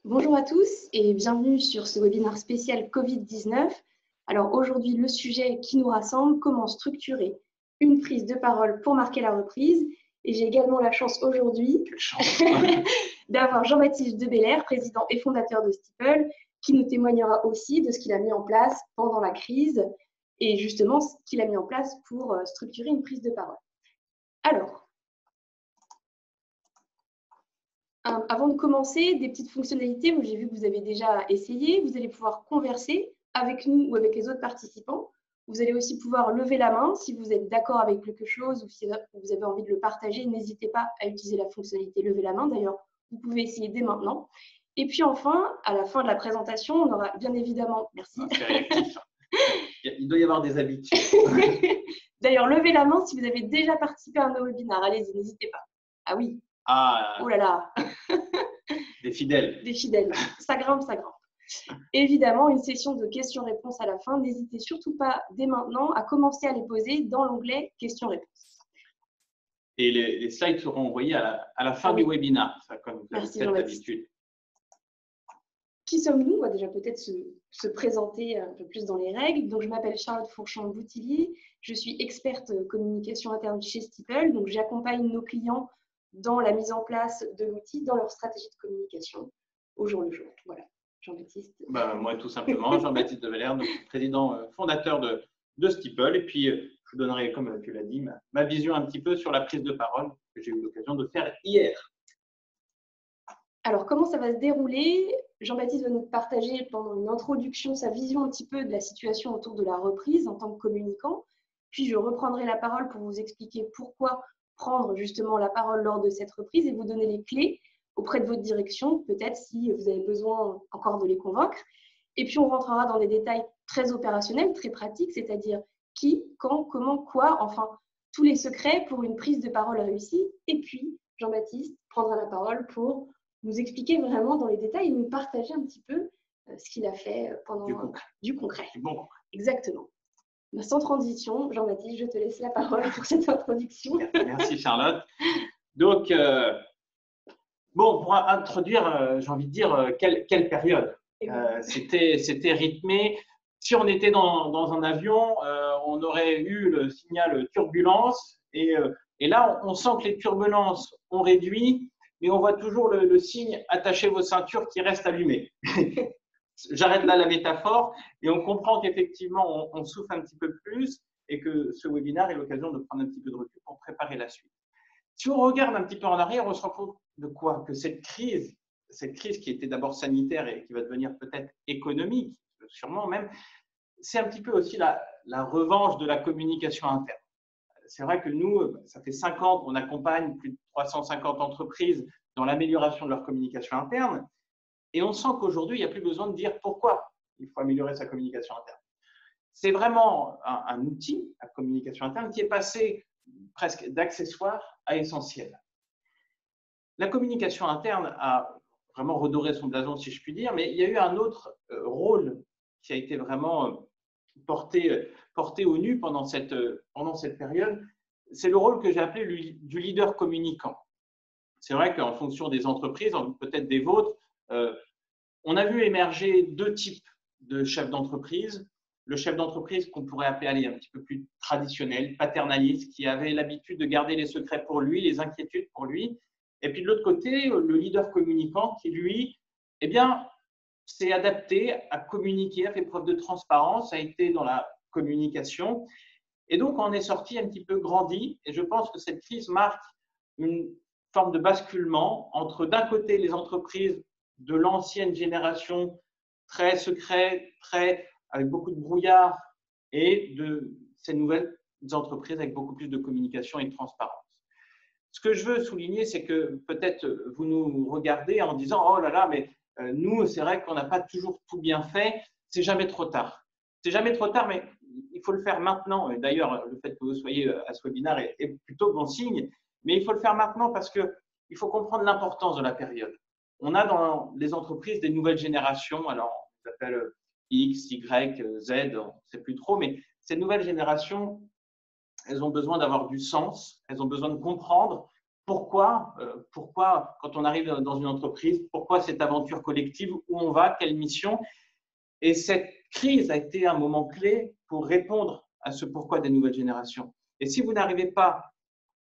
Bonjour à tous et bienvenue sur ce webinaire spécial Covid-19. Alors aujourd'hui, le sujet qui nous rassemble, comment structurer une prise de parole pour marquer la reprise. Et j'ai également la chance aujourd'hui d'avoir Jean-Baptiste de Belair, président et fondateur de Steeple, qui nous témoignera aussi de ce qu'il a mis en place pendant la crise et justement ce qu'il a mis en place pour structurer une prise de parole. Alors, avant de commencer, des petites fonctionnalités. J'ai vu que vous avez déjà essayé. Vous allez pouvoir converser avec nous ou avec les autres participants. Vous allez aussi pouvoir lever la main si vous êtes d'accord avec quelque chose ou si vous avez envie de le partager. N'hésitez pas à utiliser la fonctionnalité lever la main. D'ailleurs, vous pouvez essayer dès maintenant. Et puis enfin, à la fin de la présentation, on aura bien évidemment… Merci. Il doit y avoir des habitudes. D'ailleurs, levez la main si vous avez déjà participé à un webinaire. Allez-y, n'hésitez pas. Ah oui. Ah, oh là là. Des fidèles. Des fidèles. Ça grimpe, ça grimpe. Évidemment, une session de questions-réponses à la fin. N'hésitez surtout pas dès maintenant à commencer à les poser dans l'onglet questions-réponses. Et les slides seront envoyés à la fin du webinaire, ça, comme vous avez cette habitude. Qui sommes-nous? On va déjà peut-être se présenter un peu plus dans les règles. Donc, je m'appelle Charlotte Fourchon-Boutilly. Je suis experte communication interne chez Steeple. Donc, j'accompagne nos clients dans la mise en place de l'outil, dans leur stratégie de communication au jour le jour. Voilà, Jean-Baptiste. Moi, tout simplement, Jean-Baptiste de Belair, président fondateur de Steeple. Et puis, je vous donnerai, comme tu l'as dit, ma vision un petit peu sur la prise de parole que j'ai eu l'occasion de faire hier. Alors, comment ça va se dérouler? Jean-Baptiste va nous partager pendant une introduction sa vision un petit peu de la situation autour de la reprise en tant que communicant. Puis, je reprendrai la parole pour vous expliquer pourquoi prendre justement la parole lors de cette reprise et vous donner les clés auprès de votre direction, peut-être si vous avez besoin encore de les convaincre. Et puis, on rentrera dans des détails très opérationnels, très pratiques, c'est-à-dire qui, quand, comment, quoi, enfin, tous les secrets pour une prise de parole réussie. Et puis, Jean-Baptiste prendra la parole pour nous expliquer vraiment dans les détails et nous partager un petit peu ce qu'il a fait pendant du concret. Bon, exactement. Sans transition, Jean-Baptiste, je te laisse la parole pour cette introduction. Merci Charlotte. Donc, pour introduire, j'ai envie de dire, quelle période. C'était rythmé. Si on était dans un avion, on aurait eu le signal turbulence. Et là, on sent que les turbulences ont réduit, mais on voit toujours le signe « attachez vos ceintures » qui reste allumé. J'arrête là la métaphore et on comprend qu'effectivement, on souffle un petit peu plus et que ce webinaire est l'occasion de prendre un petit peu de recul pour préparer la suite. Si on regarde un petit peu en arrière, on se rend compte de quoi? Que cette crise qui était d'abord sanitaire et qui va devenir peut-être économique, sûrement même, c'est un petit peu aussi la revanche de la communication interne. C'est vrai que nous, ça fait 5 ans qu'on accompagne plus de 350 entreprises dans l'amélioration de leur communication interne. Et on sent qu'aujourd'hui, il n'y a plus besoin de dire pourquoi il faut améliorer sa communication interne. C'est vraiment un outil, la communication interne, qui est passé presque d'accessoire à essentiel. La communication interne a vraiment redoré son blason, si je puis dire, mais il y a eu un autre rôle qui a été vraiment porté au nu pendant cette période. C'est le rôle que j'ai appelé du leader communicant. C'est vrai qu'en fonction des entreprises, peut-être des vôtres, on a vu émerger 2 types de chefs d'entreprise. Le chef d'entreprise qu'on pourrait appeler un petit peu plus traditionnel, paternaliste, qui avait l'habitude de garder les secrets pour lui, les inquiétudes pour lui. Et puis de l'autre côté, le leader communicant qui, lui, s'est adapté à communiquer, a fait preuve de transparence, a été dans la communication. Et donc, on est sorti un petit peu grandi. Et je pense que cette crise marque une forme de basculement entre, d'un côté, les entreprises de l'ancienne génération, très secret, avec beaucoup de brouillard, et de ces nouvelles entreprises avec beaucoup plus de communication et de transparence. Ce que je veux souligner, c'est que peut-être vous nous regardez en disant « Oh là là, mais nous, c'est vrai qu'on n'a pas toujours tout bien fait, c'est jamais trop tard. » C'est jamais trop tard, mais il faut le faire maintenant. Et d'ailleurs, le fait que vous soyez à ce webinaire est plutôt bon signe, mais il faut le faire maintenant parce qu'il faut comprendre l'importance de la période. On a dans les entreprises des nouvelles générations, alors on s'appelle X, Y, Z, on ne sait plus trop, mais ces nouvelles générations, elles ont besoin d'avoir du sens, elles ont besoin de comprendre pourquoi, quand on arrive dans une entreprise, pourquoi cette aventure collective, où on va, quelle mission. Et cette crise a été un moment clé pour répondre à ce pourquoi des nouvelles générations. Et si vous n'arrivez pas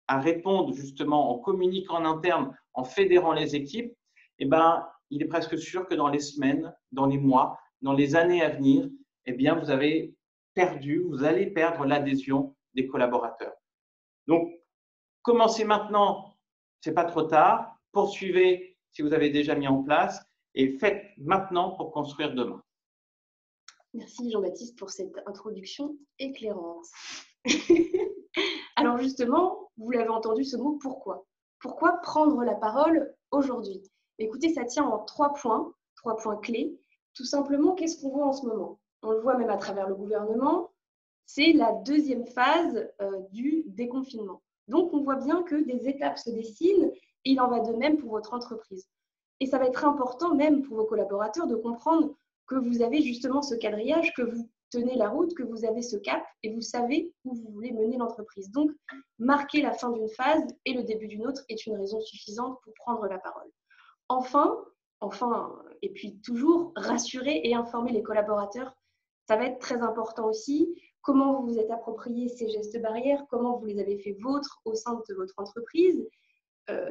à répondre justement en communiquant en interne, en fédérant les équipes, eh ben, il est presque sûr que dans les semaines, dans les mois, dans les années à venir, eh bien, vous allez perdre l'adhésion des collaborateurs. Donc, commencez maintenant, ce n'est pas trop tard. Poursuivez si vous avez déjà mis en place et faites maintenant pour construire demain. Merci Jean-Baptiste pour cette introduction éclairante. Alors justement, vous l'avez entendu ce mot, pourquoi? Pourquoi prendre la parole aujourd'hui? Écoutez, ça tient en 3 points clés. Tout simplement, qu'est-ce qu'on voit en ce moment? On le voit même à travers le gouvernement, c'est la deuxième phase du déconfinement. Donc, on voit bien que des étapes se dessinent et il en va de même pour votre entreprise. Et ça va être important même pour vos collaborateurs de comprendre que vous avez justement ce quadrillage, que vous tenez la route, que vous avez ce cap et vous savez où vous voulez mener l'entreprise. Donc, marquer la fin d'une phase et le début d'une autre est une raison suffisante pour prendre la parole. Enfin, et puis toujours, rassurer et informer les collaborateurs. Ça va être très important aussi. Comment vous vous êtes approprié ces gestes barrières, comment vous les avez fait vôtres au sein de votre entreprise,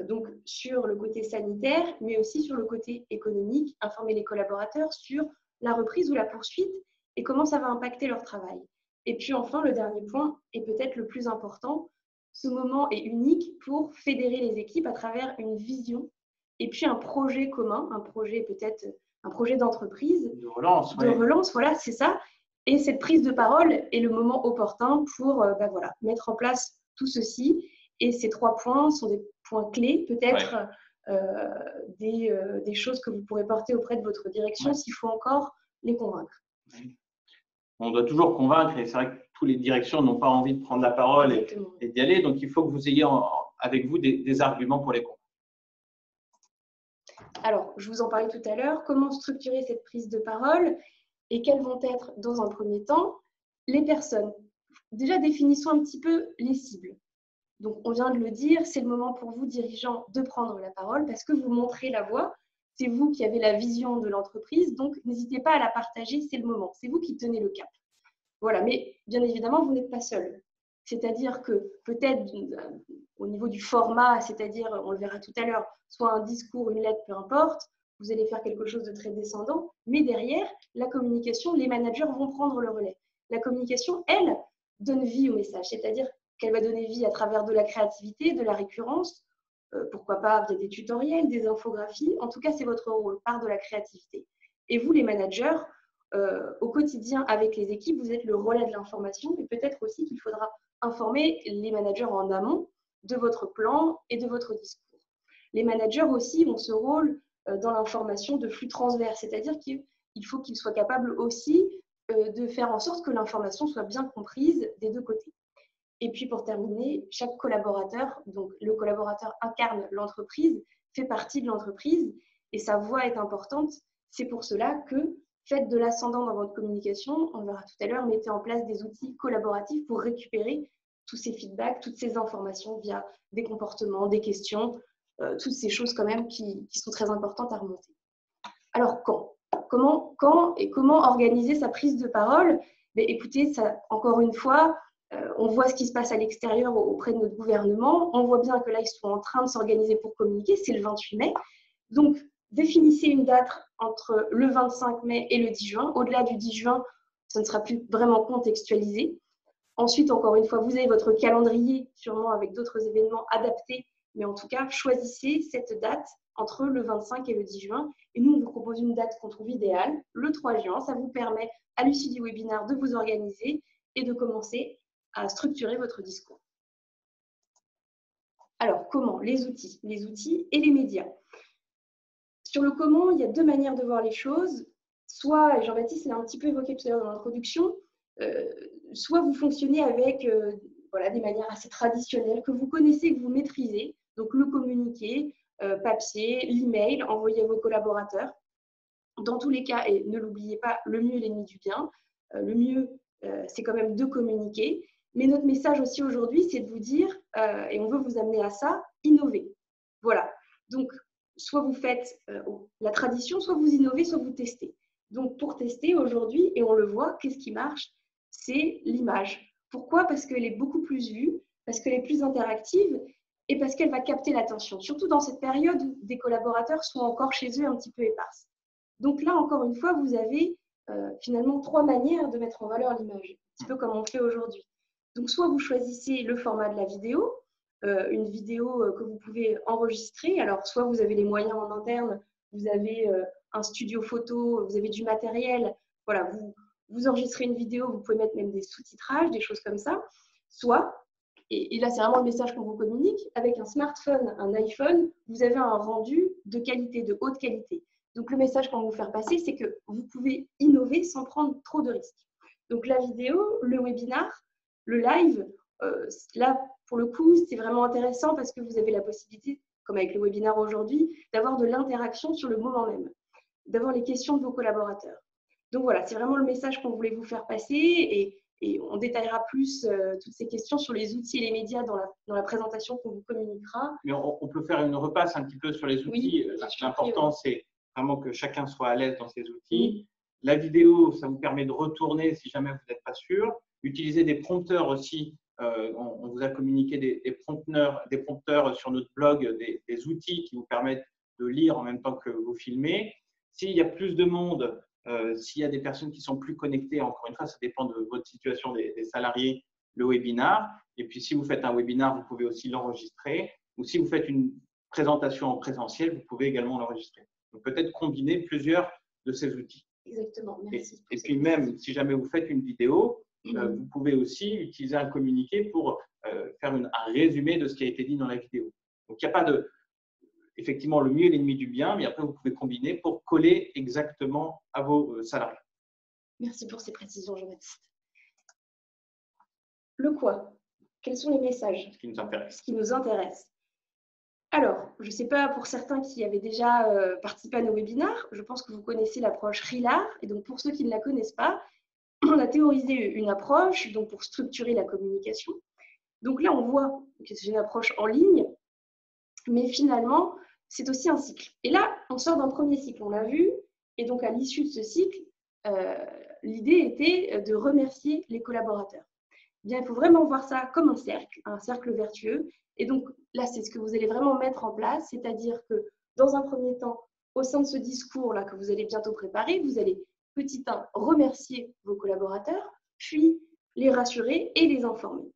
donc sur le côté sanitaire, mais aussi sur le côté économique, informer les collaborateurs sur la reprise ou la poursuite et comment ça va impacter leur travail. Et puis enfin, le dernier point, et peut-être le plus important, ce moment est unique pour fédérer les équipes à travers une vision et puis un projet commun, un projet peut-être un projet d'entreprise. De relance, de relance, voilà, c'est ça. Et cette prise de parole est le moment opportun pour voilà, mettre en place tout ceci. Et ces 3 points sont des points clés, peut-être des choses que vous pourrez porter auprès de votre direction s'il faut encore les convaincre. On doit toujours convaincre, et c'est vrai que toutes les directions n'ont pas envie de prendre la parole et d'y aller. Donc, il faut que vous ayez avec vous des arguments pour les convaincre. Alors, je vous en parlais tout à l'heure, comment structurer cette prise de parole et quelles vont être, dans un premier temps, les personnes. Déjà, définissons un petit peu les cibles. Donc, on vient de le dire, c'est le moment pour vous, dirigeants, de prendre la parole parce que vous montrez la voie. C'est vous qui avez la vision de l'entreprise, donc n'hésitez pas à la partager, c'est le moment. C'est vous qui tenez le cap. Voilà, mais bien évidemment, vous n'êtes pas seul. C'est-à-dire que peut-être au niveau du format, c'est-à-dire, on le verra tout à l'heure, soit un discours, une lettre, peu importe, vous allez faire quelque chose de très descendant, mais derrière, la communication, les managers vont prendre le relais. La communication, elle, donne vie au message, c'est-à-dire qu'elle va donner vie à travers de la créativité, de la récurrence, pourquoi pas via des tutoriels, des infographies. En tout cas, c'est votre rôle, par de la créativité. Et vous, les managers, au quotidien avec les équipes, vous êtes le relais de l'information, mais peut-être aussi qu'il faudra informer les managers en amont de votre plan et de votre discours. Les managers aussi ont ce rôle dans l'information de flux transverse, c'est-à-dire qu'il faut qu'ils soient capables aussi de faire en sorte que l'information soit bien comprise des deux côtés. Et puis pour terminer, chaque collaborateur, donc le collaborateur incarne l'entreprise, fait partie de l'entreprise et sa voix est importante. C'est pour cela que faites de l'ascendant dans votre communication, on verra tout à l'heure, mettez en place des outils collaboratifs pour récupérer tous ces feedbacks, toutes ces informations via des comportements, des questions, toutes ces choses quand même qui sont très importantes à remonter. Alors quand et comment organiser sa prise de parole? Écoutez, ça, encore une fois, on voit ce qui se passe à l'extérieur auprès de notre gouvernement. On voit bien que là, ils sont en train de s'organiser pour communiquer. C'est le 28 mai. Donc, définissez une date entre le 25 mai et le 10 juin. Au-delà du 10 juin, ça ne sera plus vraiment contextualisé. Ensuite, encore une fois, vous avez votre calendrier, sûrement avec d'autres événements adaptés. Mais en tout cas, choisissez cette date entre le 25 et le 10 juin. Et nous, on vous propose une date qu'on trouve idéale, le 3 juin. Ça vous permet, à l'issue du webinaire, de vous organiser et de commencer à structurer votre discours. Alors, comment? Les outils et les médias. Sur le comment, il y a 2 manières de voir les choses. Soit, et Jean-Baptiste l'a un petit peu évoqué tout à l'heure dans l'introduction, soit vous fonctionnez avec voilà, des manières assez traditionnelles que vous connaissez, que vous maîtrisez, donc le communiqué, papier, l'email, envoyé à vos collaborateurs. Dans tous les cas, et ne l'oubliez pas, le mieux est l'ennemi du bien. Le mieux, c'est quand même de communiquer. Mais notre message aussi aujourd'hui, c'est de vous dire, et on veut vous amener à ça, innover. Voilà. Donc, soit vous faites la tradition, soit vous innovez, soit vous testez. Donc, pour tester aujourd'hui, et on le voit, qu'est-ce qui marche? C'est l'image. Pourquoi? Parce qu'elle est beaucoup plus vue, parce qu'elle est plus interactive et parce qu'elle va capter l'attention. Surtout dans cette période où des collaborateurs sont encore chez eux un petit peu éparses. Donc là, encore une fois, vous avez finalement 3 manières de mettre en valeur l'image, un petit peu comme on fait aujourd'hui. Donc, soit vous choisissez le format de la vidéo, une vidéo que vous pouvez enregistrer. Alors, soit vous avez les moyens en interne, vous avez un studio photo, vous avez du matériel. Voilà, vous enregistrez une vidéo, vous pouvez mettre même des sous-titrages, des choses comme ça. Soit, et là, c'est vraiment le message qu'on vous communique, avec un smartphone, un iPhone, vous avez un rendu de qualité, de haute qualité. Donc, le message qu'on va vous faire passer, c'est que vous pouvez innover sans prendre trop de risques. Donc, la vidéo, le webinar, le live, là, pour le coup, c'est vraiment intéressant parce que vous avez la possibilité, comme avec le webinaire aujourd'hui, d'avoir de l'interaction sur le moment même, d'avoir les questions de vos collaborateurs. Donc voilà, c'est vraiment le message qu'on voulait vous faire passer et on détaillera plus toutes ces questions sur les outils et les médias dans la présentation qu'on vous communiquera. Mais on peut faire une repasse un petit peu sur les outils. Oui, l'important, c'est vraiment que chacun soit à l'aise dans ces outils. Oui. La vidéo, ça vous permet de retourner si jamais vous n'êtes pas sûr. Utiliser des prompteurs aussi. On vous a communiqué des prompteurs sur notre blog, des outils qui vous permettent de lire en même temps que vous filmez. S'il y a plus de monde, s'il y a des personnes qui sont plus connectées, encore une fois, ça dépend de votre situation des salariés, le webinar. Et puis, si vous faites un webinar, vous pouvez aussi l'enregistrer. Ou si vous faites une présentation en présentiel, vous pouvez également l'enregistrer. Donc, peut-être combiner plusieurs de ces outils. Exactement, merci. Et puis, même si jamais vous faites une vidéo, vous pouvez aussi utiliser un communiqué pour faire un résumé de ce qui a été dit dans la vidéo. Donc, il n'y a pas de… Effectivement, le mieux est l'ennemi du bien, mais après, vous pouvez combiner pour coller exactement à vos salariés. Merci pour ces précisions, Jean-Baptiste. Le quoi? Quels sont les messages? Ce qui nous intéresse. Ce qui nous intéresse. Alors, je ne sais pas pour certains qui avaient déjà participé à nos webinaires, je pense que vous connaissez l'approche RILAR. Et donc, pour ceux qui ne la connaissent pas, on a théorisé une approche donc pour structurer la communication. Donc là, on voit que c'est une approche en ligne, mais finalement, c'est aussi un cycle. Et là, on sort d'un premier cycle, on l'a vu. Et donc, à l'issue de ce cycle, l'idée était de remercier les collaborateurs. Bien, il faut vraiment voir ça comme un cercle vertueux. Et donc, là, c'est ce que vous allez vraiment mettre en place, c'est-à-dire que dans un premier temps, au sein de ce discours-là que vous allez bientôt préparer, vous allez, petit 1, remercier vos collaborateurs, puis les rassurer et les informer.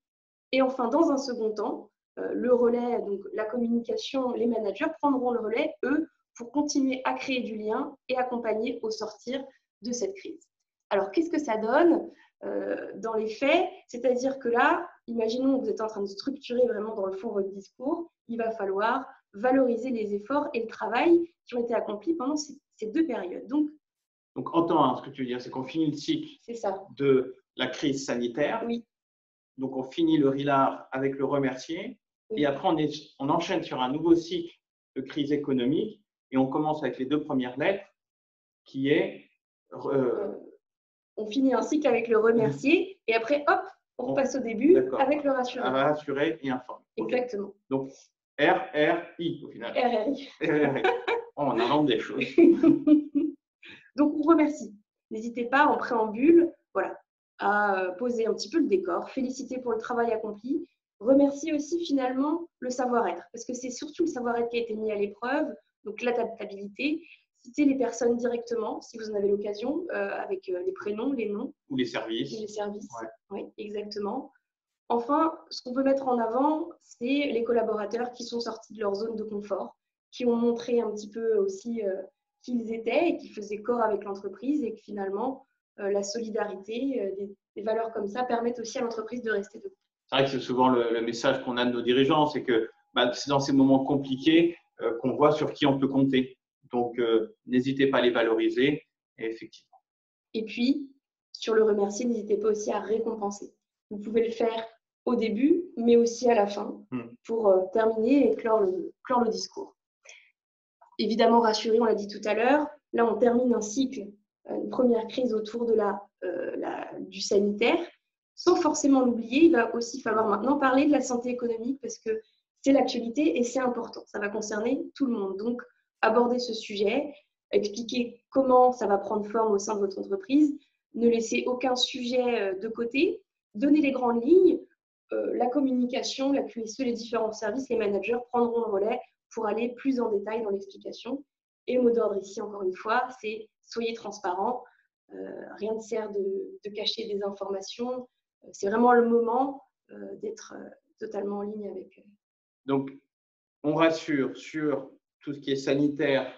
Et enfin, dans un second temps, le relais, donc la communication, les managers prendront le relais, eux, pour continuer à créer du lien et accompagner au sortir de cette crise. Alors, qu'est-ce que ça donne dans les faits? C'est-à-dire que là, imaginons que vous êtes en train de structurer vraiment dans le fond votre discours, il va falloir valoriser les efforts et le travail qui ont été accomplis pendant ces 2 périodes. Donc entends ce que tu veux dire, c'est qu'on finit le cycle de la crise sanitaire. Oui. Donc, on finit le RILAR avec le remercier. Oui. Et après, on enchaîne sur un nouveau cycle de crise économique et on commence avec les 2 premières lettres qui est… on finit un cycle avec le remercier et après, hop, on repasse au début avec le rassurer. Rassurer et informer. Exactement. Okay. Donc, RRI au final. RRI. On invente des choses. Donc, on remercie. N'hésitez pas en préambule, voilà, à poser un petit peu le décor, féliciter pour le travail accompli, remercier aussi finalement le savoir-être, parce que c'est surtout le savoir-être qui a été mis à l'épreuve, donc l'adaptabilité. Citez les personnes directement, si vous en avez l'occasion, avec les prénoms, les noms. Ou les services. Ou les services, ouais. Oui, exactement. Enfin, ce qu'on peut mettre en avant, c'est les collaborateurs qui sont sortis de leur zone de confort, qui ont montré un petit peu aussi qui ils étaient et qui faisaient corps avec l'entreprise et que finalement, la solidarité, des valeurs comme ça permettent aussi à l'entreprise de rester debout. C'est vrai que c'est souvent le message qu'on a de nos dirigeants, c'est que c'est dans ces moments compliqués qu'on voit sur qui on peut compter. Donc, n'hésitez pas à les valoriser, et effectivement. Et puis, sur le remercier, n'hésitez pas aussi à récompenser. Vous pouvez le faire au début, mais aussi à la fin, pour terminer et clore le discours. Évidemment, rassurer, on l'a dit tout à l'heure, là, on termine un cycle, une première crise autour de du sanitaire. Sans forcément l'oublier, il va aussi falloir maintenant parler de la santé économique, parce que c'est l'actualité et c'est important. Ça va concerner tout le monde. Donc, aborder ce sujet, expliquer comment ça va prendre forme au sein de votre entreprise, ne laisser aucun sujet de côté, donner les grandes lignes. La communication, la QSE, les différents services, les managers prendront le relais pour aller plus en détail dans l'explication. Et le mot d'ordre ici, encore une fois, c'est soyez transparent. Rien ne sert de cacher des informations. C'est vraiment le moment d'être totalement en ligne avec. Donc, on rassure sur tout ce qui est sanitaire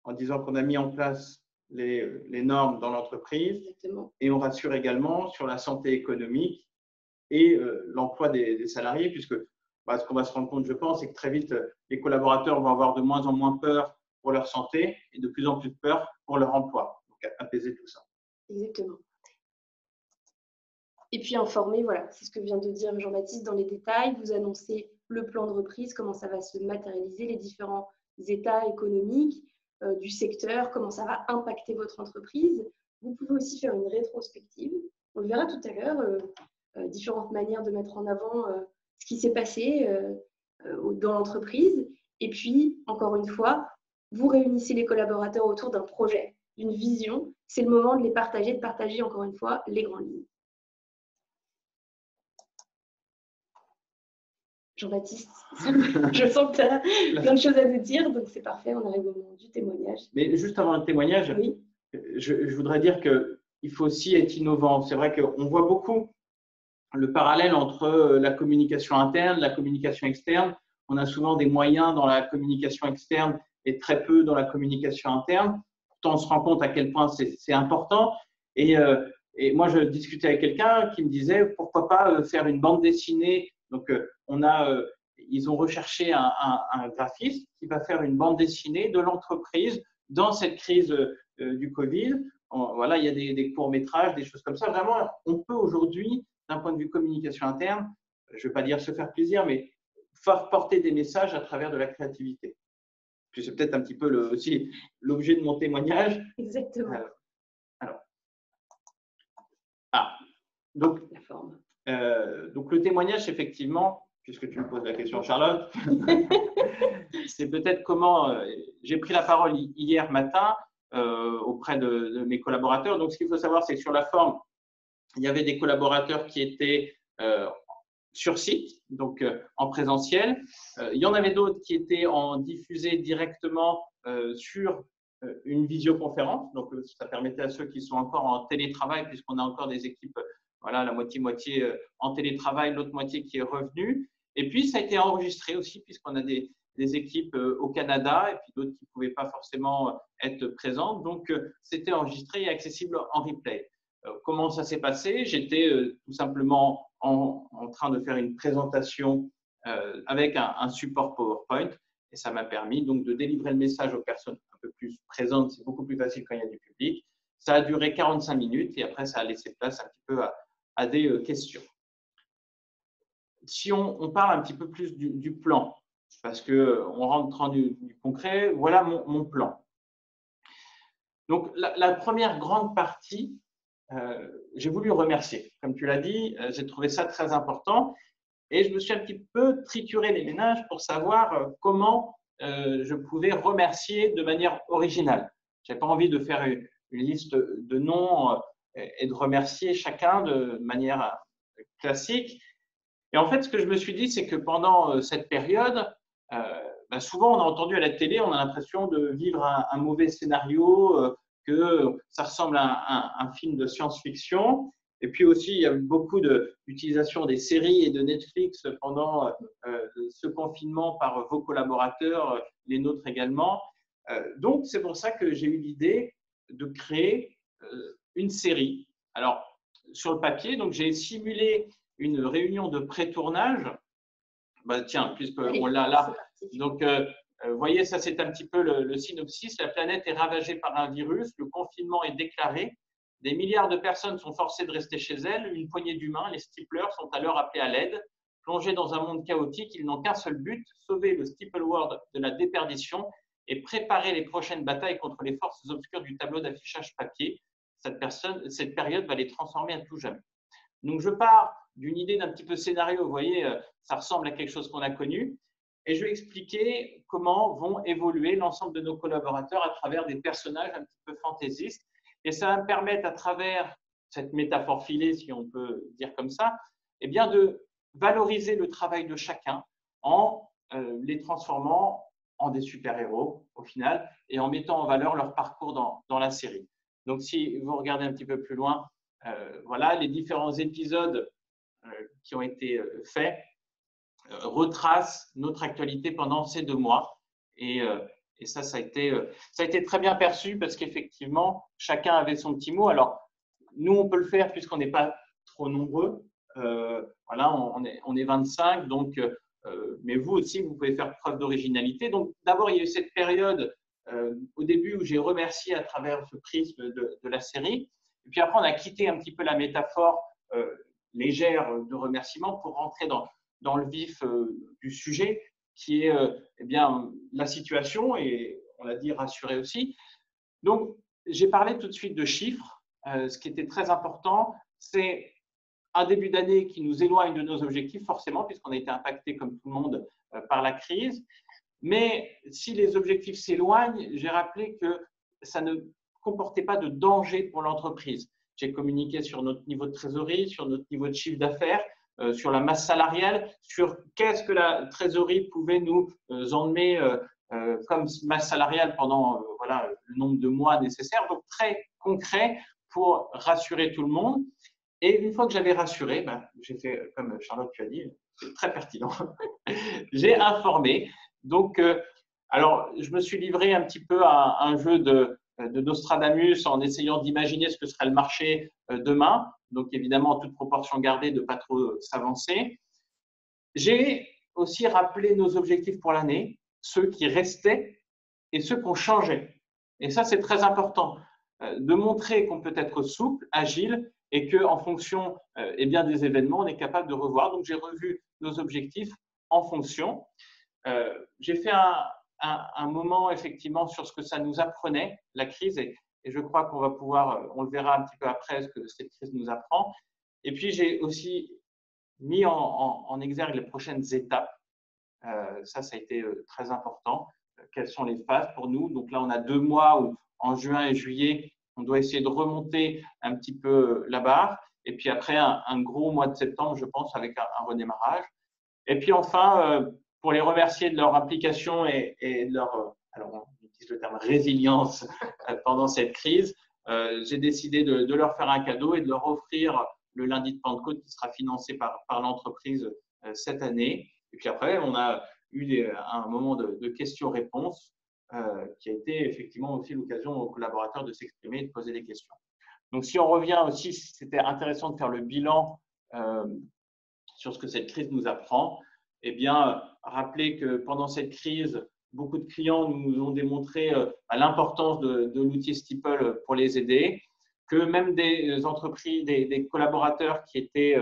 en disant qu'on a mis en place les normes dans l'entreprise. Exactement. Et on rassure également sur la santé économique et l'emploi des salariés, puisque ce qu'on va se rendre compte, je pense, c'est que très vite, les collaborateurs vont avoir de moins en moins peur pour leur santé et de plus en plus peur pour leur emploi. Donc, apaiser tout ça. Exactement. Et puis informer, voilà, c'est ce que vient de dire Jean-Baptiste dans les détails, vous annoncez le plan de reprise, comment ça va se matérialiser, les différents états économiques du secteur, comment ça va impacter votre entreprise. Vous pouvez aussi faire une rétrospective. On le verra tout à l'heure, différentes manières de mettre en avant ce qui s'est passé dans l'entreprise. Et puis, encore une fois, vous réunissez les collaborateurs autour d'un projet, d'une vision. C'est le moment de partager encore une fois les grandes lignes. Jean-Baptiste, je sens que tu as plein de choses à nous dire, donc c'est parfait, on arrive au moment du témoignage. Mais juste avant le témoignage, oui. je voudrais dire qu'il faut aussi être innovant. C'est vrai qu'on voit beaucoup le parallèle entre la communication interne, la communication externe. On a souvent des moyens dans la communication externe et très peu dans la communication interne. Pourtant, on se rend compte à quel point c'est important. Et moi, je discutais avec quelqu'un qui me disait pourquoi pas faire une bande dessinée. Donc, ils ont recherché un graphiste qui va faire une bande dessinée de l'entreprise dans cette crise du Covid. Voilà, il y a des courts-métrages, des choses comme ça. Vraiment, on peut aujourd'hui, d'un point de vue communication interne, je ne vais pas dire se faire plaisir, mais faire porter des messages à travers de la créativité. Puis c'est peut-être un petit peu aussi l'objet de mon témoignage. Exactement. Donc, la forme. Donc le témoignage, effectivement, puisque tu me poses la question, Charlotte, c'est peut-être comment j'ai pris la parole hier matin auprès de mes collaborateurs. Donc, ce qu'il faut savoir, c'est que sur la forme, il y avait des collaborateurs qui étaient sur site, donc en présentiel. Il y en avait d'autres qui étaient en diffusé directement sur une visioconférence. Donc, ça permettait à ceux qui sont encore en télétravail, puisqu'on a encore des équipes, voilà, la moitié-moitié en télétravail, l'autre moitié qui est revenue. Et puis, ça a été enregistré aussi, puisqu'on a des équipes au Canada et puis d'autres qui ne pouvaient pas forcément être présentes. Donc, c'était enregistré et accessible en replay. Comment ça s'est passé? J'étais tout simplement en train de faire une présentation avec un support PowerPoint et ça m'a permis donc de délivrer le message aux personnes un peu plus présentes. C'est beaucoup plus facile quand il y a du public. Ça a duré 45 minutes et après, ça a laissé place un petit peu à des questions. Si on parle un petit peu plus du plan, parce qu'on rentre dans du concret, voilà mon plan. Donc, la première grande partie, j'ai voulu remercier. Comme tu l'as dit, j'ai trouvé ça très important et je me suis un petit peu trituré les méninges pour savoir comment je pouvais remercier de manière originale. Je n'avais pas envie de faire une liste de noms et de remercier chacun de manière classique. Et en fait, ce que je me suis dit, c'est que pendant cette période, souvent on a entendu à la télé, on a l'impression de vivre un mauvais scénario, que ça ressemble à un film de science-fiction. Et puis aussi, il y a eu beaucoup d'utilisation des séries et de Netflix pendant ce confinement par vos collaborateurs, les nôtres également. Donc, c'est pour ça que j'ai eu l'idée de créer une série. Alors, sur le papier, donc j'ai simulé une réunion de pré-tournage. Tiens, puisqu'on l'a là. Donc, vous voyez, ça c'est un petit peu le synopsis. La planète est ravagée par un virus, le confinement est déclaré, des milliards de personnes sont forcées de rester chez elles, une poignée d'humains, les Stiplers, sont alors appelés à l'aide. Plongés dans un monde chaotique, ils n'ont qu'un seul but, sauver le Stipple World de la déperdition et préparer les prochaines batailles contre les forces obscures du tableau d'affichage papier. Cette période va les transformer à tout jamais. Donc, je pars d'une idée d'un petit peu scénario. Vous voyez, ça ressemble à quelque chose qu'on a connu. et je vais expliquer comment vont évoluer l'ensemble de nos collaborateurs à travers des personnages un petit peu fantaisistes. Et ça va me permettre, à travers cette métaphore filée, si on peut dire comme ça, eh bien de valoriser le travail de chacun en les transformant en des super-héros au final et en mettant en valeur leur parcours dans la série. Donc, si vous regardez un petit peu plus loin, voilà, les différents épisodes qui ont été faits retracent notre actualité pendant ces 2 mois. Et ça a été très bien perçu parce qu'effectivement, chacun avait son petit mot. Alors, nous, on peut le faire puisqu'on n'est pas trop nombreux. Voilà, on est 25, donc, mais vous aussi, vous pouvez faire preuve d'originalité. Donc, d'abord, il y a eu cette période au début où j'ai remercié à travers ce prisme de la série. Et puis après, on a quitté un petit peu la métaphore légère de remerciement pour rentrer dans le vif du sujet, qui est eh bien, la situation, et on l'a dit, rassurer aussi. Donc, j'ai parlé tout de suite de chiffres. Ce qui était très important, c'est un début d'année qui nous éloigne de nos objectifs, forcément, puisqu'on a été impacté, comme tout le monde, par la crise. Mais si les objectifs s'éloignent, j'ai rappelé que ça ne comportait pas de danger pour l'entreprise. J'ai communiqué sur notre niveau de trésorerie, sur notre niveau de chiffre d'affaires, sur la masse salariale, sur qu'est-ce que la trésorerie pouvait nous emmener comme masse salariale pendant voilà, le nombre de mois nécessaires. Donc, très concret pour rassurer tout le monde. Et une fois que j'avais rassuré, j'ai fait, comme Charlotte tu as dit, c'est très pertinent, j'ai informé. Donc, alors, je me suis livré un petit peu à un jeu de Nostradamus en essayant d'imaginer ce que serait le marché demain. Donc, évidemment, en toute proportion gardée, de ne pas trop s'avancer. J'ai aussi rappelé nos objectifs pour l'année, ceux qui restaient et ceux qu'on changeait. Et ça, c'est très important, de montrer qu'on peut être souple, agile, et qu'en fonction eh bien, des événements, on est capable de revoir. Donc, j'ai revu nos objectifs en fonction. J'ai fait un moment, effectivement, sur ce que ça nous apprenait, la crise, et je crois qu'on va pouvoir, on le verra un petit peu après, ce que cette crise nous apprend. Et puis, j'ai aussi mis en exergue les prochaines étapes. Ça a été très important. Quelles sont les phases pour nous? Donc là, on a 2 mois où, en juin et juillet, on doit essayer de remonter un petit peu la barre. Et puis après, un gros mois de septembre, je pense, avec un redémarrage. Et puis enfin, pour les remercier de leur implication et de leur, alors on utilise le terme résilience pendant cette crise, j'ai décidé de leur faire un cadeau et de leur offrir le lundi de Pentecôte qui sera financé par l'entreprise cette année. Et puis après, on a eu un moment de questions-réponses qui a été effectivement aussi l'occasion aux collaborateurs de s'exprimer et de poser des questions. Donc, si on revient aussi, c'était intéressant de faire le bilan sur ce que cette crise nous apprend. Eh bien, rappeler que pendant cette crise, beaucoup de clients nous ont démontré l'importance de l'outil Steeple pour les aider, que même des entreprises, des collaborateurs qui étaient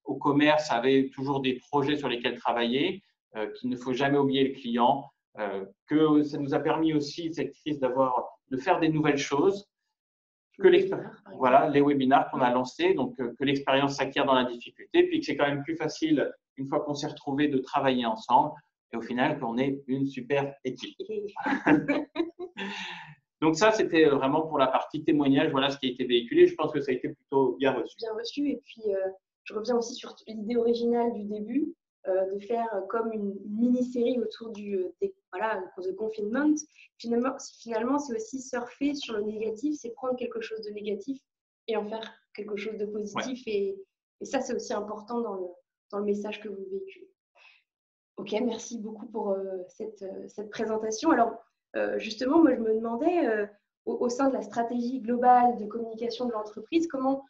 au commerce avaient toujours des projets sur lesquels travailler, qu'il ne faut jamais oublier le client, que ça nous a permis aussi, cette crise, de faire des nouvelles choses, que voilà, les webinars qu'on a lancés, donc que l'expérience s'acquiert dans la difficulté, puis que c'est quand même plus facile, une fois qu'on s'est retrouvés, de travailler ensemble, et au final, qu'on est une super équipe. Donc ça, c'était vraiment pour la partie témoignage, voilà ce qui a été véhiculé. Je pense que ça a été plutôt bien reçu. Bien reçu, et puis je reviens aussi sur l'idée originale du début, de faire comme une mini-série autour de confinement. Finalement, c'est aussi surfer sur le négatif, c'est prendre quelque chose de négatif et en faire quelque chose de positif. Ouais. Et ça, c'est aussi important dans le message que vous véhiculez. Ok, merci beaucoup pour cette présentation. Alors, justement, moi, je me demandais, au sein de la stratégie globale de communication de l'entreprise, comment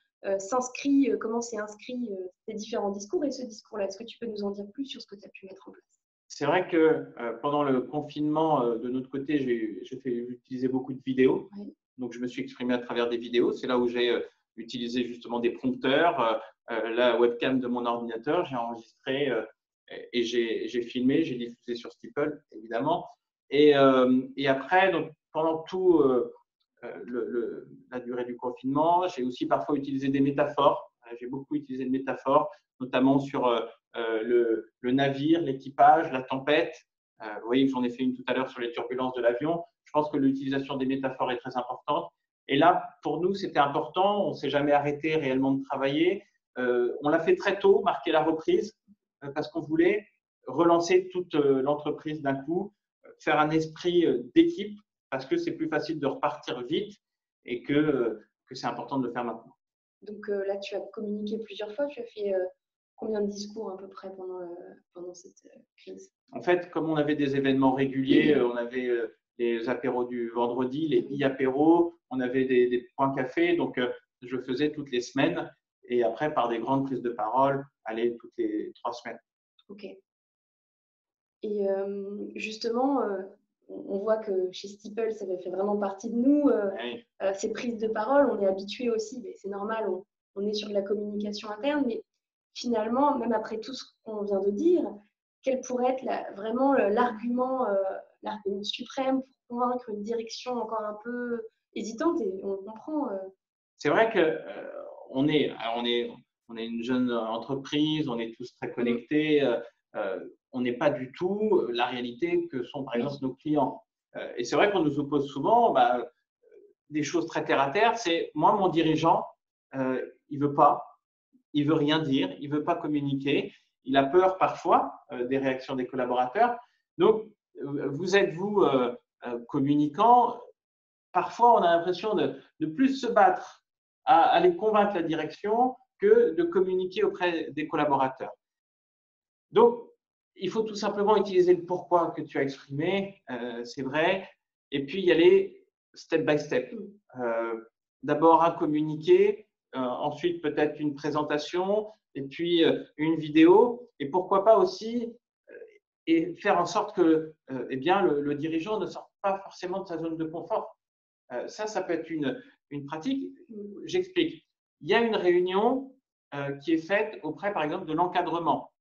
s'est inscrit ces différents discours et ce discours-là. Est-ce que tu peux nous en dire plus sur ce que tu as pu mettre en place? C'est vrai que pendant le confinement, de notre côté, j'ai utilisé beaucoup de vidéos. Oui. Donc, je me suis exprimé à travers des vidéos. C'est là où j'ai utilisé justement des prompteurs, la webcam de mon ordinateur. J'ai enregistré et j'ai filmé, j'ai diffusé sur Steeple, évidemment. Et après, donc, pendant tout la durée du confinement, j'ai aussi parfois utilisé des métaphores. J'ai beaucoup utilisé de métaphores, notamment sur le navire, l'équipage, la tempête. Vous voyez que j'en ai fait une tout à l'heure sur les turbulences de l'avion. Je pense que l'utilisation des métaphores est très importante. Et là, pour nous, c'était important. On ne s'est jamais arrêté réellement de travailler. On l'a fait très tôt, marquer la reprise, parce qu'on voulait relancer toute l'entreprise d'un coup, faire un esprit d'équipe, parce que c'est plus facile de repartir vite et que c'est important de le faire maintenant. Donc là, tu as communiqué plusieurs fois. Tu as fait combien de discours à peu près pendant cette crise? En fait, comme on avait des événements réguliers, on avait les apéros du vendredi, les e-apéros, on avait des points café, donc je faisais toutes les semaines et après par des grandes prises de parole, aller toutes les 3 semaines. Ok. Et justement, on voit que chez Steeple, ça fait vraiment partie de nous, Oui. ces prises de parole, on est habitué aussi, mais c'est normal, on est sur de la communication interne, mais finalement, même après tout ce qu'on vient de dire, quel pourrait être vraiment l'argument suprême pour convaincre une direction encore un peu hésitante, et on comprend. C'est vrai que on est une jeune entreprise, on est tous très connectés, on n'est pas du tout la réalité que sont par exemple nos clients. Et c'est vrai qu'on nous oppose souvent des choses très terre à terre. C'est moi, mon dirigeant, il veut pas, il veut rien dire, il veut pas communiquer, il a peur parfois des réactions des collaborateurs. Donc, vous êtes vous communicant. Parfois, on a l'impression de plus se battre à aller convaincre la direction que de communiquer auprès des collaborateurs. Donc, il faut tout simplement utiliser le pourquoi que tu as exprimé, c'est vrai, et puis y aller step by step. D'abord un communiqué, ensuite peut-être une présentation, et puis une vidéo, et pourquoi pas aussi et faire en sorte que eh bien, le dirigeant ne sorte pas forcément de sa zone de confort. Ça peut être une pratique. J'explique. Il y a une réunion qui est faite auprès, par exemple, de l'encadrement.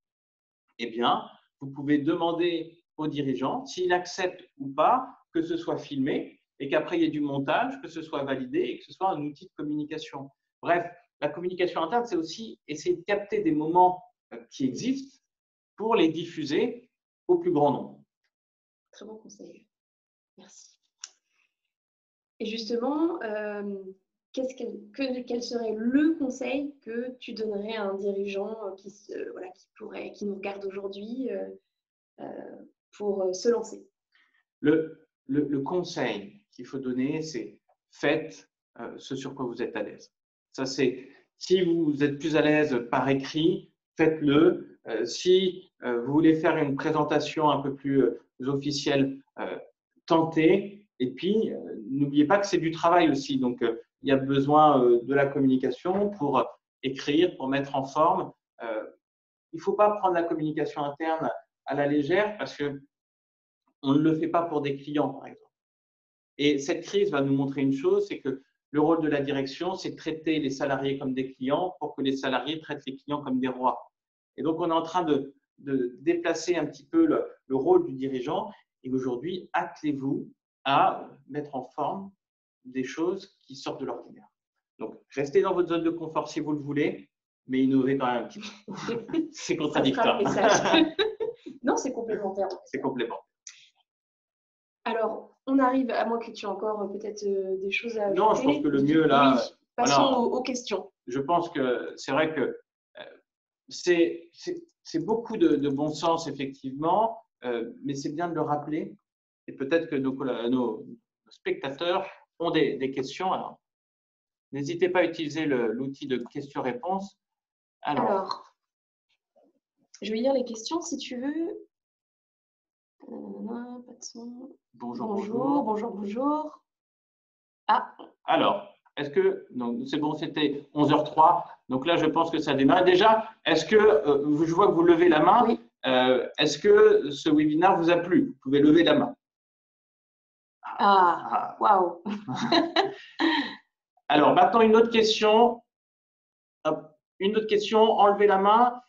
Eh bien, vous pouvez demander au dirigeant s'il accepte ou pas que ce soit filmé et qu'après il y ait du montage, que ce soit validé et que ce soit un outil de communication. Bref, la communication interne, c'est aussi essayer de capter des moments qui existent pour les diffuser au plus grand nombre. Très bon conseil. Merci. Et justement, quel serait le conseil que tu donnerais à un dirigeant qui nous regarde aujourd'hui pour se lancer? Le conseil qu'il faut donner, c'est faites ce sur quoi vous êtes à l'aise. Ça, c'est si vous êtes plus à l'aise par écrit, faites-le. Si vous voulez faire une présentation un peu plus officielle, tentez. Et puis, n'oubliez pas que c'est du travail aussi. Donc, il y a besoin de la communication pour écrire, pour mettre en forme. Il ne faut pas prendre la communication interne à la légère parce que on ne le fait pas pour des clients, par exemple. Et cette crise va nous montrer une chose, c'est que le rôle de la direction, c'est de traiter les salariés comme des clients pour que les salariés traitent les clients comme des rois. Et donc, on est en train de déplacer un petit peu le rôle du dirigeant. Et aujourd'hui, attelez-vous à mettre en forme des choses qui sortent de l'ordinaire. Donc, restez dans votre zone de confort si vous le voulez, mais innovez quand même un petit peu. C'est contradictoire. Non, c'est complémentaire. C'est complémentaire. Alors, on arrive, à moins que tu aies encore peut-être des choses à ajouter. Non, je pense que le mieux là… Oui, passons aux questions. Je pense que c'est vrai que c'est beaucoup de bon sens, effectivement, mais c'est bien de le rappeler. Et peut-être que nos spectateurs ont des questions. Alors, n'hésitez pas à utiliser l'outil de questions-réponses. Alors, je vais lire les questions si tu veux. Pas de son. Bonjour. Ah. Alors, est-ce que… c'est bon, c'était 11h03. Donc là, je pense que ça démarre. Déjà, est-ce que… je vois que vous levez la main. Oui. Est-ce que ce webinaire vous a plu? Vous pouvez lever la main. Waouh. Alors, maintenant, une autre question. Une autre question, enlevez la main.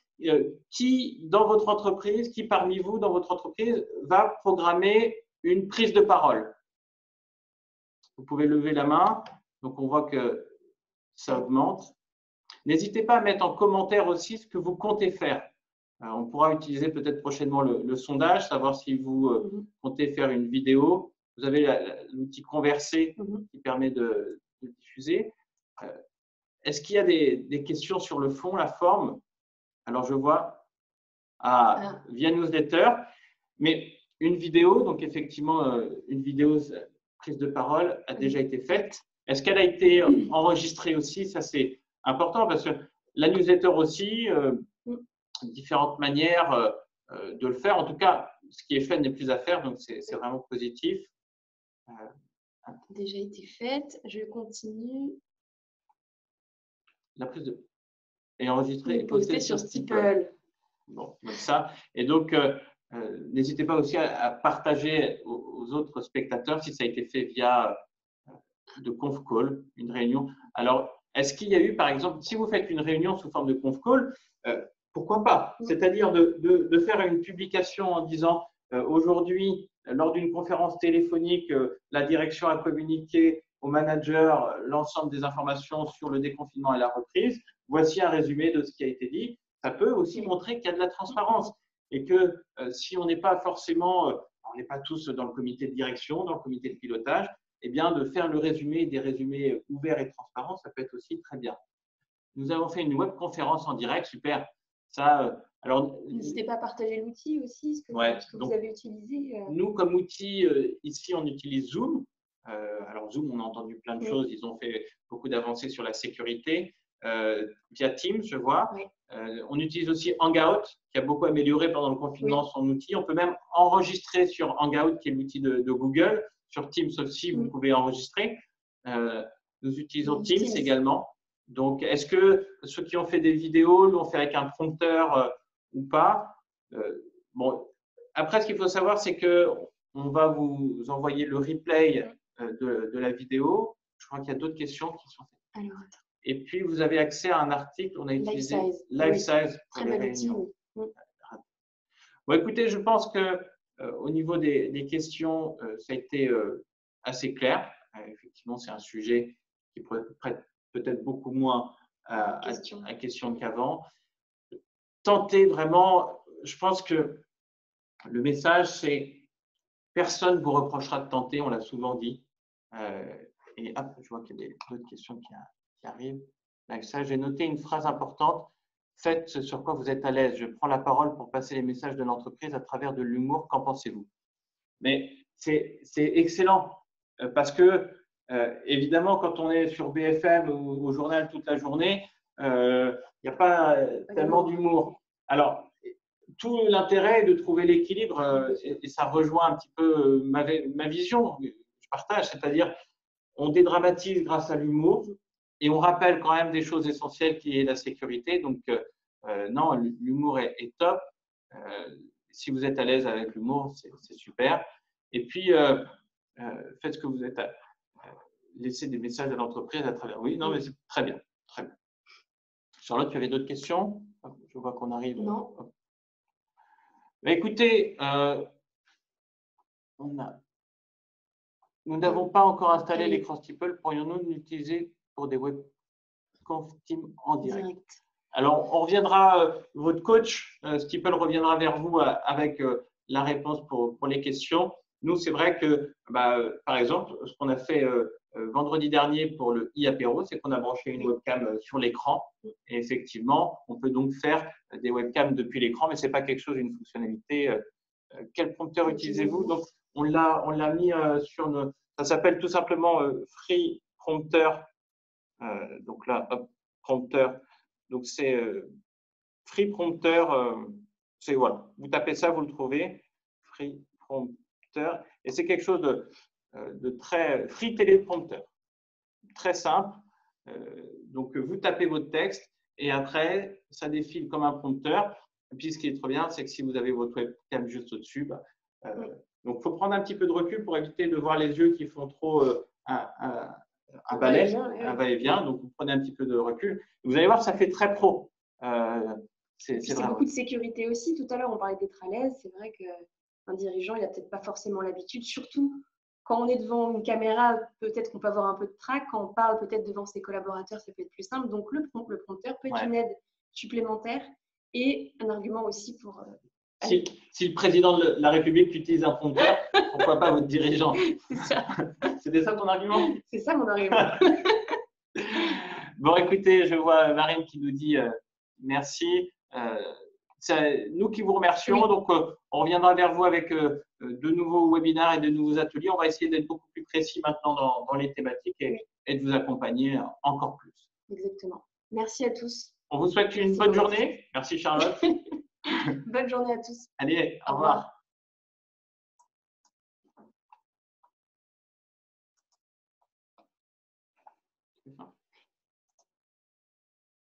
Qui, dans votre entreprise, qui parmi vous, dans votre entreprise, va programmer une prise de parole? Vous pouvez lever la main. Donc, on voit que ça augmente. N'hésitez pas à mettre en commentaire aussi ce que vous comptez faire. On pourra utiliser peut-être prochainement le sondage, savoir si vous comptez faire une vidéo. Vous avez l'outil Converser qui permet de diffuser. Est-ce qu'il y a des questions sur le fond, la forme? Alors, je vois via newsletter, mais une vidéo, donc effectivement, une vidéo prise de parole a déjà été faite. Est-ce qu'elle a été enregistrée aussi? Ça, c'est important parce que la newsletter aussi, différentes manières de le faire. En tout cas, ce qui est fait n'est plus à faire, donc c'est vraiment positif. Déjà été faite. Je continue. La prise de et enregistrée et postée sur Steeple. Bon, comme ça. Et donc, n'hésitez pas aussi à partager aux autres spectateurs si ça a été fait via de conf call, une réunion. Alors, est-ce qu'il y a eu, par exemple, si vous faites une réunion sous forme de conf call, pourquoi pas? C'est-à-dire de faire une publication en disant aujourd'hui, lors d'une conférence téléphonique, la direction a communiqué au manager l'ensemble des informations sur le déconfinement et la reprise. Voici un résumé de ce qui a été dit. Ça peut aussi montrer qu'il y a de la transparence et que si on n'est pas forcément, on n'est pas tous dans le comité de direction, dans le comité de pilotage, eh bien, de faire le résumé, des résumés ouverts et transparents, ça peut être aussi très bien. Nous avons fait une webconférence en direct, super. Ça, alors, n'hésitez pas à partager l'outil aussi, ce que vous avez utilisé. Nous, comme outil, ici, on utilise Zoom. Alors, Zoom, on a entendu plein de choses. Ils ont fait beaucoup d'avancées sur la sécurité. Via Teams, je vois. On utilise aussi Hangout, qui a beaucoup amélioré pendant le confinement son outil. On peut même enregistrer sur Hangout, qui est l'outil de Google. Sur Teams aussi, vous pouvez enregistrer. Nous utilisons Teams également. Donc, est-ce que ceux qui ont fait des vidéos l'ont fait avec un prompteur ou pas? Bon, après, ce qu'il faut savoir, c'est qu'on va vous envoyer le replay de la vidéo. Je crois qu'il y a d'autres questions qui sont faites. Alors, et puis, vous avez accès à un article. On a utilisé Life Size pour les réunions. Bon, écoutez, je pense que au niveau des questions, ça a été assez clair. Effectivement, c'est un sujet qui prête peut-être beaucoup moins à question qu'avant. Tentez vraiment, je pense que le message, c'est personne ne vous reprochera de tenter, on l'a souvent dit. Et hop, je vois qu'il y a d'autres questions qui arrivent. Avec ça, j'ai noté une phrase importante. Faites ce sur quoi vous êtes à l'aise. Je prends la parole pour passer les messages de l'entreprise à travers de l'humour. Qu'en pensez-vous? Mais c'est excellent parce que, évidemment, quand on est sur BFM ou au journal toute la journée, il n'y a pas tellement d'humour. Alors, tout l'intérêt est de trouver l'équilibre et ça rejoint un petit peu ma vision, je partage, c'est-à-dire on dédramatise grâce à l'humour et on rappelle quand même des choses essentielles qui est la sécurité. Donc, non, l'humour est top. Si vous êtes à l'aise avec l'humour, c'est super. Et puis, faites ce que vous êtes à laisser des messages à l'entreprise à travers. Oui, non, mais c'est très bien. Très bien. Charlotte, tu avais d'autres questions? Je vois qu'on arrive. Non. Mais écoutez, nous n'avons pas encore installé l'écran Steeple. Pourrions-nous l'utiliser pour des webconf team en direct? Alors, on reviendra, votre coach, Steeple reviendra vers vous avec la réponse pour les questions. Nous, c'est vrai que, par exemple, ce qu'on a fait vendredi dernier pour le e-apéro, c'est qu'on a branché une webcam sur l'écran. Et effectivement, on peut donc faire des webcams depuis l'écran, mais ce n'est pas quelque chose, une fonctionnalité. Quel prompteur utilisez-vous? Donc, on l'a mis sur nos… Ça s'appelle tout simplement Free Prompter. Donc là, hop, Prompter. Donc, c'est Free Prompter. C'est voilà. Vous tapez ça, vous le trouvez. Free Prompter. Et c'est quelque chose de très… Free Téléprompter. Très simple. Donc, vous tapez votre texte et après, ça défile comme un prompteur. Et puis, ce qui est trop bien, c'est que si vous avez votre webcam juste au-dessus, donc, il faut prendre un petit peu de recul pour éviter de voir les yeux qui font trop un balai, un va-et-vient. Donc, vous prenez un petit peu de recul. Vous allez voir, ça fait très pro. C'est beaucoup de sécurité aussi. Tout à l'heure, on parlait d'être à l'aise. C'est vrai qu'un dirigeant, il n'a peut-être pas forcément l'habitude, surtout quand on est devant une caméra, peut-être qu'on peut avoir un peu de trac. Quand on parle peut-être devant ses collaborateurs, ça peut être plus simple. Donc, le prompteur peut être une aide supplémentaire. Et un argument aussi pour… Si le président de la République utilise un prompteur, pourquoi pas votre dirigeant? C'est ça. C'était ça ton argument? C'est ça mon argument. Bon, écoutez, je vois Marine qui nous dit merci. C'est nous qui vous remercions. Oui. Donc, on reviendra vers vous avec de nouveaux webinaires et de nouveaux ateliers. On va essayer d'être beaucoup plus précis maintenant dans les thématiques et de vous accompagner encore plus. Exactement. Merci à tous. On vous souhaite une bonne journée. Merci Charlotte. Bonne journée à tous. Allez, au revoir.